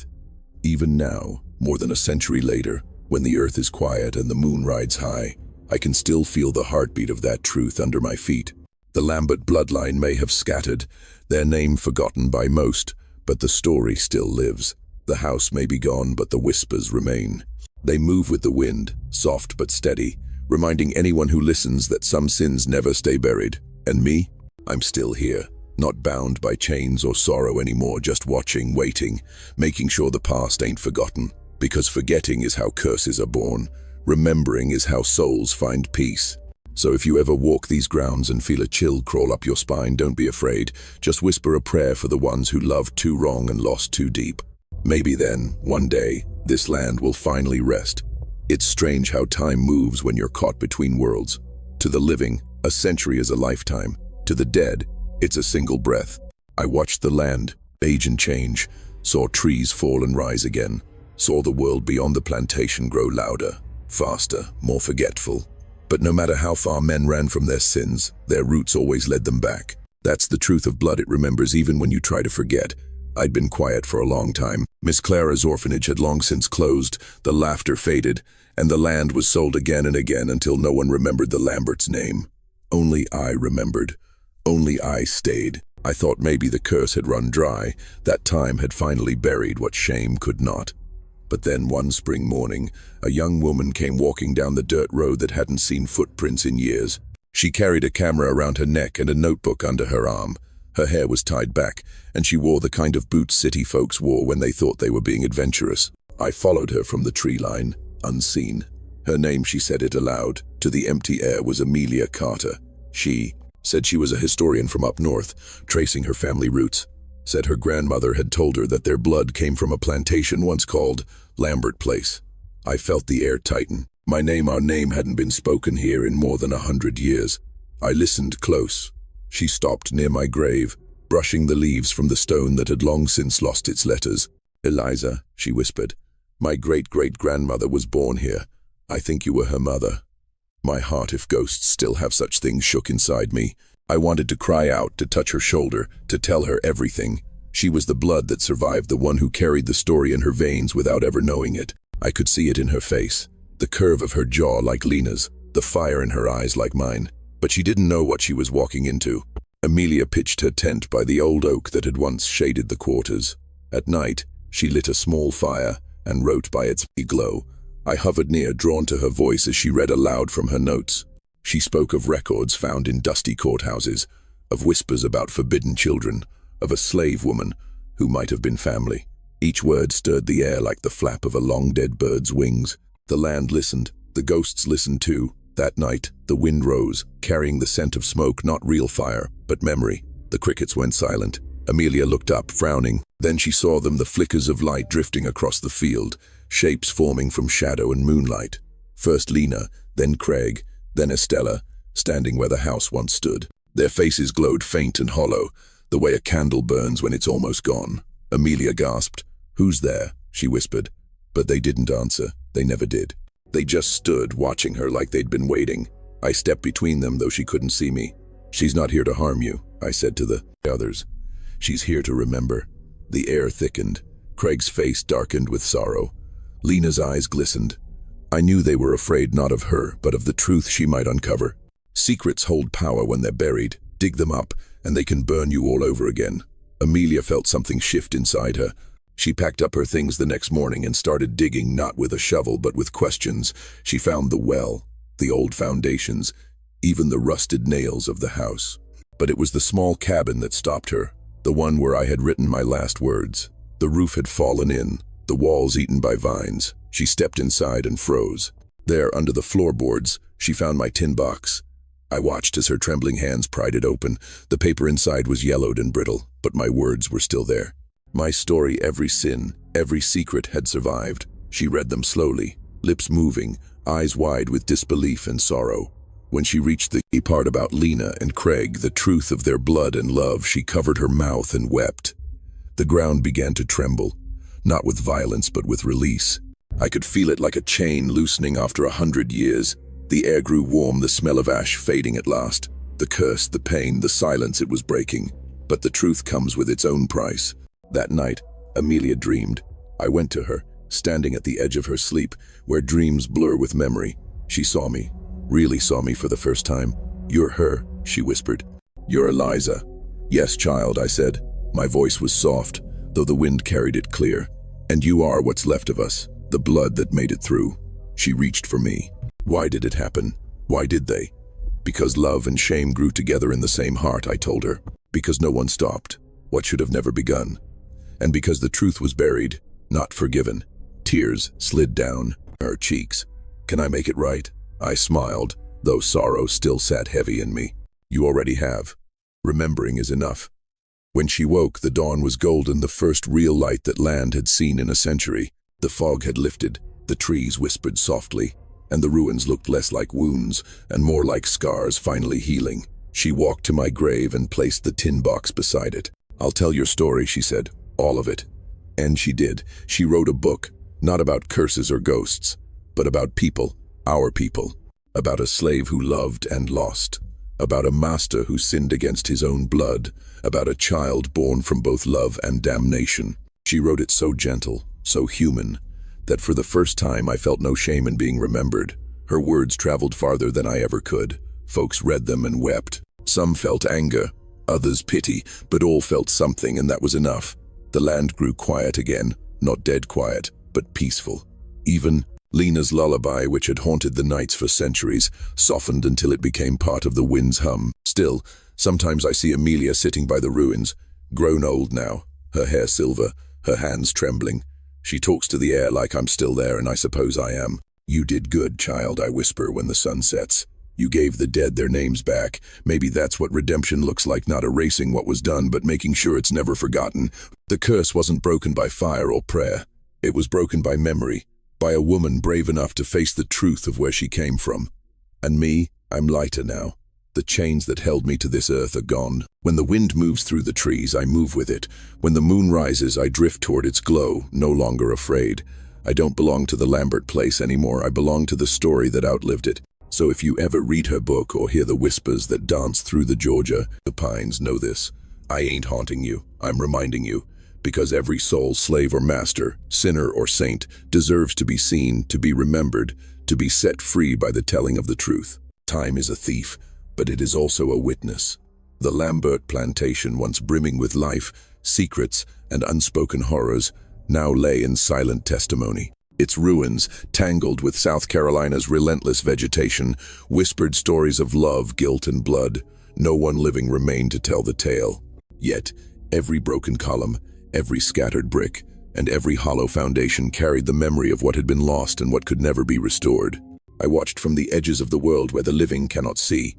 Even now, more than a century later, when the earth is quiet and the moon rides high, I can still feel the heartbeat of that truth under my feet. The Lambert bloodline may have scattered, their name forgotten by most, but the story still lives. The house may be gone, but the whispers remain. They move with the wind, soft but steady, reminding anyone who listens that some sins never stay buried. And me? I'm still here, not bound by chains or sorrow anymore, just watching, waiting, making sure the past ain't forgotten. Because forgetting is how curses are born. Remembering is how souls find peace. So if you ever walk these grounds and feel a chill crawl up your spine, don't be afraid. Just whisper a prayer for the ones who loved too wrong and lost too deep. Maybe then, one day, this land will finally rest. It's strange how time moves when you're caught between worlds. To the living, a century is a lifetime. To the dead, it's a single breath. I watched the land age and change, saw trees fall and rise again, saw the world beyond the plantation grow louder, faster, more forgetful. But no matter how far men ran from their sins, their roots always led them back. That's the truth of blood, it remembers even when you try to forget. I'd been quiet for a long time. Miss Clara's orphanage had long since closed, the laughter faded, and the land was sold again and again until no one remembered the Lambert's name. Only I remembered. Only I stayed. I thought maybe the curse had run dry, that time had finally buried what shame could not. But then one spring morning, a young woman came walking down the dirt road that hadn't seen footprints in years. She carried a camera around her neck and a notebook under her arm. Her hair was tied back, and she wore the kind of boots city folks wore when they thought they were being adventurous. I followed her from the tree line, unseen. Her name, she said it aloud, to the empty air, was Amelia Carter. She said she was a historian from up north, tracing her family roots. Said her grandmother had told her that their blood came from a plantation once called Lambert Place. I felt the air tighten. Our name hadn't been spoken here in more than 100 years. I listened close. She stopped near my grave, brushing the leaves from the stone that had long since lost its letters. "Eliza," she whispered, "my great-great-grandmother was born here. I think you were her mother." My heart, if ghosts still have such things, shook inside me. I wanted to cry out, to touch her shoulder, to tell her everything. She was the blood that survived, the one who carried the story in her veins without ever knowing it. I could see it in her face, the curve of her jaw like Lina's, the fire in her eyes like mine. But she didn't know what she was walking into. Amelia pitched her tent by the old oak that had once shaded the quarters. At night, she lit a small fire and wrote by its glow. I hovered near, drawn to her voice as she read aloud from her notes. She spoke of records found in dusty courthouses, of whispers about forbidden children, of a slave woman who might have been family. Each word stirred the air like the flap of a long-dead bird's wings. The land listened. The ghosts listened too. That night, the wind rose, carrying the scent of smoke, not real fire, but memory. The crickets went silent. Amelia looked up, frowning. Then she saw them, the flickers of light drifting across the field, shapes forming from shadow and moonlight. First Lina, then Craig, then Estella, standing where the house once stood. Their faces glowed faint and hollow, the way a candle burns when it's almost gone. Amelia gasped. "Who's there?" she whispered. But they didn't answer. They never did. They just stood, watching her like they'd been waiting. I stepped between them, though she couldn't see me. "She's not here to harm you," I said to the others. "She's here to remember." The air thickened. Craig's face darkened with sorrow. Lina's eyes glistened. I knew they were afraid not of her, but of the truth she might uncover. Secrets hold power when they're buried. Dig them up, and they can burn you all over again. Amelia felt something shift inside her. She packed up her things the next morning and started digging, not with a shovel, but with questions. She found the well, the old foundations, even the rusted nails of the house. But it was the small cabin that stopped her, the one where I had written my last words. The roof had fallen in, the walls eaten by vines. She stepped inside and froze. There, under the floorboards, she found my tin box. I watched as her trembling hands pried it open. The paper inside was yellowed and brittle, but my words were still there. My story, every sin, every secret had survived. She read them slowly, lips moving, eyes wide with disbelief and sorrow. When she reached the key part about Lina and Craig, the truth of their blood and love, she covered her mouth and wept. The ground began to tremble, not with violence but with release. I could feel it like a chain loosening after 100 years. The air grew warm, the smell of ash fading at last. The curse, the pain, the silence, it was breaking. But the truth comes with its own price. That night, Amelia dreamed. I went to her, standing at the edge of her sleep, where dreams blur with memory. She saw me, really saw me for the first time. "You're her," she whispered. "You're Eliza." "Yes, child," I said. My voice was soft, though the wind carried it clear. "And you are what's left of us, the blood that made it through." She reached for me. "Why did it happen? Why did they?" "Because love and shame grew together in the same heart," I told her. "Because no one stopped what should have never begun. And because the truth was buried, not forgiven." Tears slid down her cheeks. "Can I make it right?" I smiled, though sorrow still sat heavy in me. "You already have. Remembering is enough." When she woke, the dawn was golden, the first real light that land had seen in a century. The fog had lifted, the trees whispered softly, and the ruins looked less like wounds and more like scars finally healing. She walked to my grave and placed the tin box beside it. "I'll tell your story," she said. "All of it." And she did. She wrote a book, not about curses or ghosts, but about people, our people. About a slave who loved and lost. About a master who sinned against his own blood. About a child born from both love and damnation. She wrote it so gentle, so human, that for the first time I felt no shame in being remembered. Her words traveled farther than I ever could. Folks read them and wept. Some felt anger, others pity, but all felt something, and that was enough. The land grew quiet again, not dead quiet, but peaceful. Even Lina's lullaby, which had haunted the nights for centuries, softened until it became part of the wind's hum. Still, sometimes I see Amelia sitting by the ruins, grown old now, her hair silver, her hands trembling. She talks to the air like I'm still there, and I suppose I am. "You did good, child," I whisper when the sun sets. "You gave the dead their names back. Maybe that's what redemption looks like, not erasing what was done, but making sure it's never forgotten." The curse wasn't broken by fire or prayer. It was broken by memory, by a woman brave enough to face the truth of where she came from. And me, I'm lighter now. The chains that held me to this earth are gone. When the wind moves through the trees, I move with it. When the moon rises, I drift toward its glow, no longer afraid. I don't belong to the Lambert place anymore. I belong to the story that outlived it. So if you ever read her book or hear the whispers that dance through the Georgia, the pines, know this. I ain't haunting you. I'm reminding you. Because every soul, slave or master, sinner or saint, deserves to be seen, to be remembered, to be set free by the telling of the truth. Time is a thief, but it is also a witness. The Lambert Plantation, once brimming with life, secrets, and unspoken horrors, now lay in silent testimony. Its ruins, tangled with South Carolina's relentless vegetation, whispered stories of love, guilt, and blood. No one living remained to tell the tale. Yet, every broken column, every scattered brick, and every hollow foundation carried the memory of what had been lost and what could never be restored. I watched from the edges of the world where the living cannot see.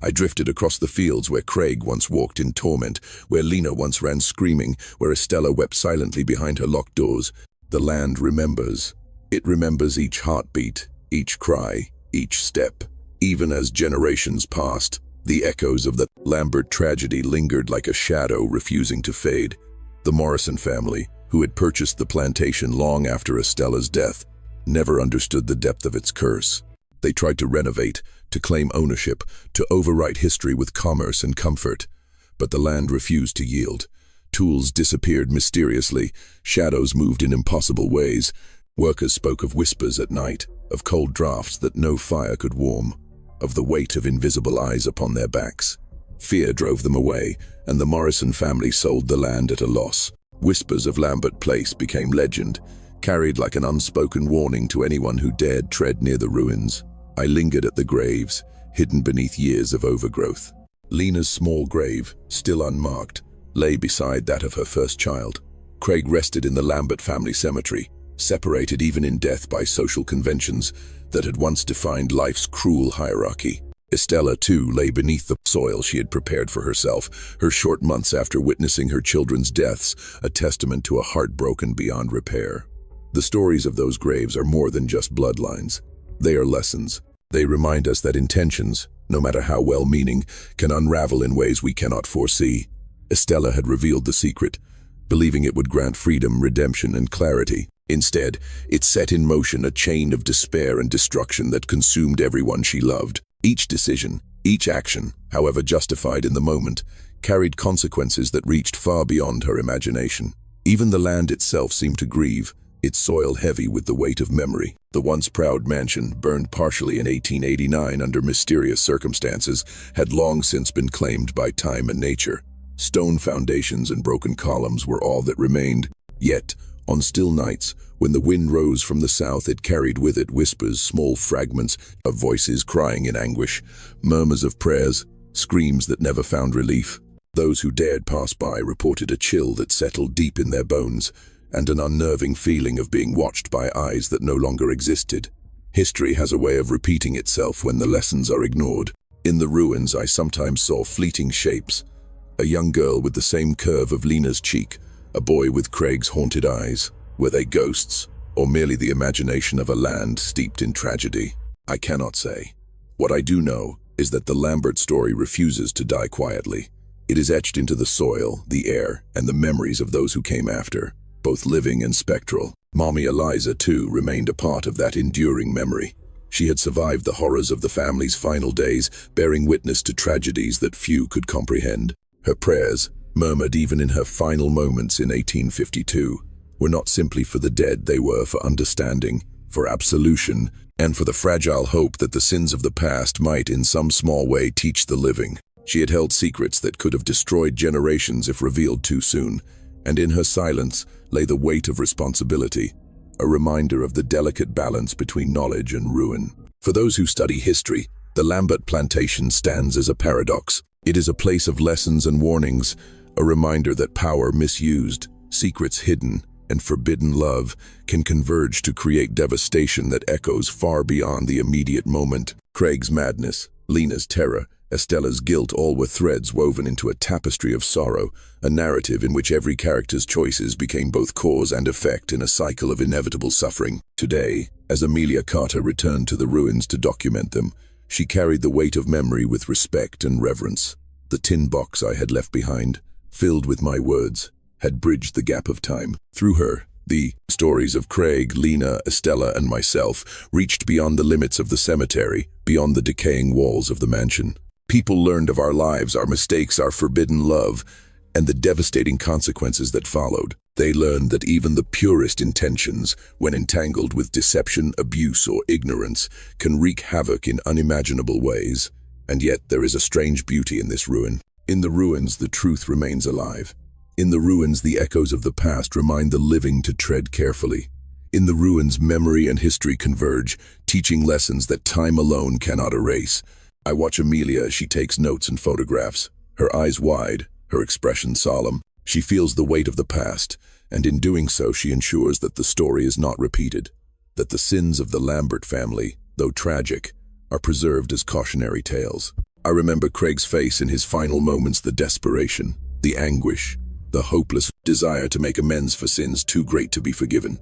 I drifted across the fields where Craig once walked in torment, where Lina once ran screaming, where Estella wept silently behind her locked doors. The land remembers. It remembers each heartbeat, each cry, each step. Even as generations passed, the echoes of the Lambert tragedy lingered like a shadow refusing to fade. The Morrison family, who had purchased the plantation long after Estella's death, never understood the depth of its curse. They tried to renovate, to claim ownership, to overwrite history with commerce and comfort. But the land refused to yield. Tools disappeared mysteriously, shadows moved in impossible ways. Workers spoke of whispers at night, of cold drafts that no fire could warm, of the weight of invisible eyes upon their backs. Fear drove them away, and the Morrison family sold the land at a loss. Whispers of Lambert Place became legend, carried like an unspoken warning to anyone who dared tread near the ruins. I lingered at the graves, hidden beneath years of overgrowth. Lina's small grave, still unmarked, lay beside that of her first child. Craig rested in the Lambert family cemetery, separated even in death by social conventions that had once defined life's cruel hierarchy. Estella, too, lay beneath the soil she had prepared for herself, her short months after witnessing her children's deaths, a testament to a heart broken beyond repair. The stories of those graves are more than just bloodlines. They are lessons. They remind us that intentions, no matter how well-meaning, can unravel in ways we cannot foresee. Estella had revealed the secret, believing it would grant freedom, redemption, and clarity. Instead, it set in motion a chain of despair and destruction that consumed everyone she loved. Each decision, each action, however justified in the moment, carried consequences that reached far beyond her imagination. Even the land itself seemed to grieve, its soil heavy with the weight of memory. The once proud mansion, burned partially in 1889 under mysterious circumstances, had long since been claimed by time and nature. Stone foundations and broken columns were all that remained. Yet, on still nights, when the wind rose from the south, it carried with it whispers, small fragments of voices crying in anguish, murmurs of prayers, screams that never found relief. Those who dared pass by reported a chill that settled deep in their bones, and an unnerving feeling of being watched by eyes that no longer existed. History has a way of repeating itself when the lessons are ignored. In the ruins, I sometimes saw fleeting shapes. A young girl with the same curve of Lina's cheek, a boy with Craig's haunted eyes. Were they ghosts, or merely the imagination of a land steeped in tragedy? I cannot say. What I do know is that the Lambert story refuses to die quietly. It is etched into the soil, the air, and the memories of those who came after, both living and spectral. Mommy Eliza, too, remained a part of that enduring memory. She had survived the horrors of the family's final days, bearing witness to tragedies that few could comprehend. Her prayers, murmured even in her final moments in 1852, were not simply for the dead, they were for understanding, for absolution, and for the fragile hope that the sins of the past might in some small way teach the living. She had held secrets that could have destroyed generations if revealed too soon, and in her silence lay the weight of responsibility, a reminder of the delicate balance between knowledge and ruin. For those who study history, the Lambert Plantation stands as a paradox. It is a place of lessons and warnings, a reminder that power misused, secrets hidden, and forbidden love can converge to create devastation that echoes far beyond the immediate moment. Craig's madness, Lina's terror, Estella's guilt, all were threads woven into a tapestry of sorrow, a narrative in which every character's choices became both cause and effect in a cycle of inevitable suffering. Today, as Amelia Carter returned to the ruins to document them, she carried the weight of memory with respect and reverence. The tin box I had left behind, filled with my words, had bridged the gap of time. Through her, the stories of Craig, Lina, Estella, and myself reached beyond the limits of the cemetery, beyond the decaying walls of the mansion. People learned of our lives, our mistakes, our forbidden love, and the devastating consequences that followed. They learned that even the purest intentions, when entangled with deception, abuse, or ignorance, can wreak havoc in unimaginable ways. And yet there is a strange beauty in this ruin. In the ruins, the truth remains alive. In the ruins, the echoes of the past remind the living to tread carefully. In the ruins, memory and history converge, teaching lessons that time alone cannot erase. I watch Amelia as she takes notes and photographs. Her eyes wide, her expression solemn. She feels the weight of the past, and in doing so she ensures that the story is not repeated, that the sins of the Lambert family, though tragic, are preserved as cautionary tales. I remember Craig's face in his final moments, the desperation, the anguish, the hopeless desire to make amends for sins too great to be forgiven.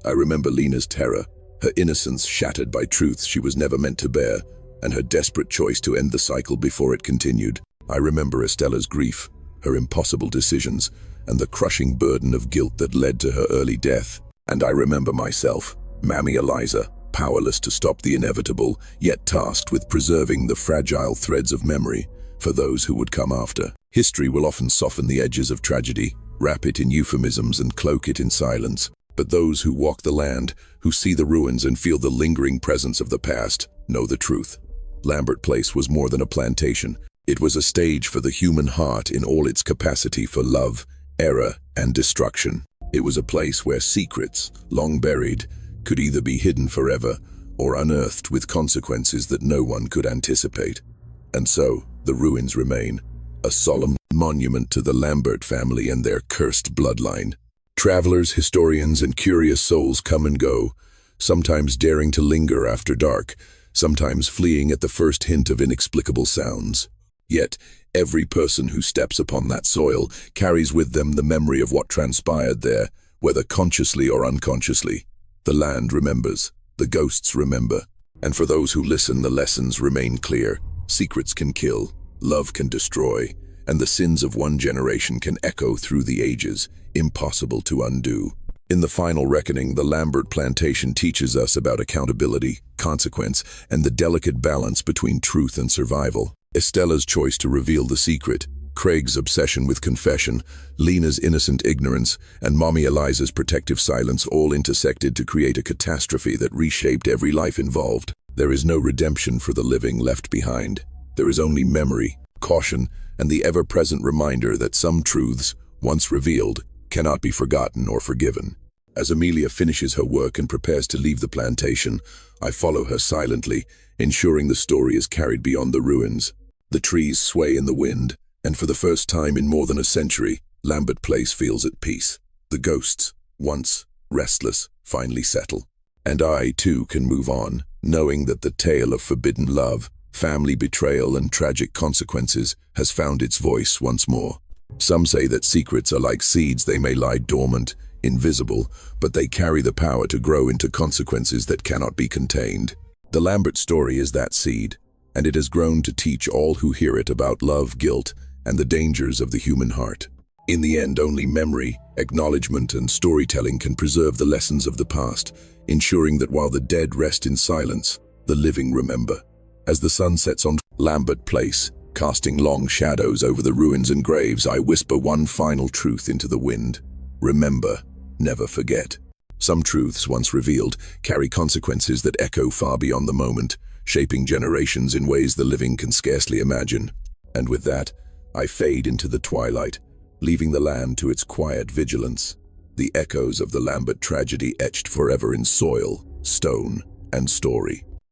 I remember Lina's terror, her innocence shattered by truths she was never meant to bear, and her desperate choice to end the cycle before it continued. I remember Estella's grief, her impossible decisions, and the crushing burden of guilt that led to her early death. And I remember myself, Mammy Eliza, powerless to stop the inevitable, yet tasked with preserving the fragile threads of memory for those who would come after. History will often soften the edges of tragedy, wrap it in euphemisms and cloak it in silence. But those who walk the land, who see the ruins and feel the lingering presence of the past, know the truth. Lambert Place was more than a plantation. It was a stage for the human heart in all its capacity for love, error, and destruction. It was a place where secrets, long buried, could either be hidden forever or unearthed with consequences that no one could anticipate. And so, the ruins remain, a solemn monument to the Lambert family and their cursed bloodline. Travelers, historians, and curious souls come and go, sometimes daring to linger after dark, sometimes fleeing at the first hint of inexplicable sounds. Yet, every person who steps upon that soil carries with them the memory of what transpired there, whether consciously or unconsciously. The land remembers, the ghosts remember, and for those who listen, the lessons remain clear. Secrets can kill, love can destroy, and the sins of one generation can echo through the ages, impossible to undo. In the final reckoning, the Lambert Plantation teaches us about accountability, consequence, and the delicate balance between truth and survival. Estella's choice to reveal the secret, Craig's obsession with confession, Lina's innocent ignorance, and Mommy Eliza's protective silence all intersected to create a catastrophe that reshaped every life involved. There is no redemption for the living left behind. There is only memory, caution, and the ever-present reminder that some truths, once revealed, cannot be forgotten or forgiven. As Amelia finishes her work and prepares to leave the plantation, I follow her silently, ensuring the story is carried beyond the ruins. The trees sway in the wind, and for the first time in more than a century, Lambert Place feels at peace. The ghosts, once restless, finally settle. And I, too, can move on, knowing that the tale of forbidden love, family betrayal, and tragic consequences has found its voice once more. Some say that secrets are like seeds. They may lie dormant, invisible, but they carry the power to grow into consequences that cannot be contained. The Lambert story is that seed, and it has grown to teach all who hear it about love, guilt, and the dangers of the human heart. In the end, only memory, acknowledgement, and storytelling can preserve the lessons of the past, ensuring that while the dead rest in silence, the living remember. As the sun sets on Lambert Place, casting long shadows over the ruins and graves, I whisper one final truth into the wind. Remember, never forget. Some truths, once revealed, carry consequences that echo far beyond the moment, shaping generations in ways the living can scarcely imagine. And with that, I fade into the twilight, leaving the land to its quiet vigilance, the echoes of the Lambert tragedy etched forever in soil, stone, and story.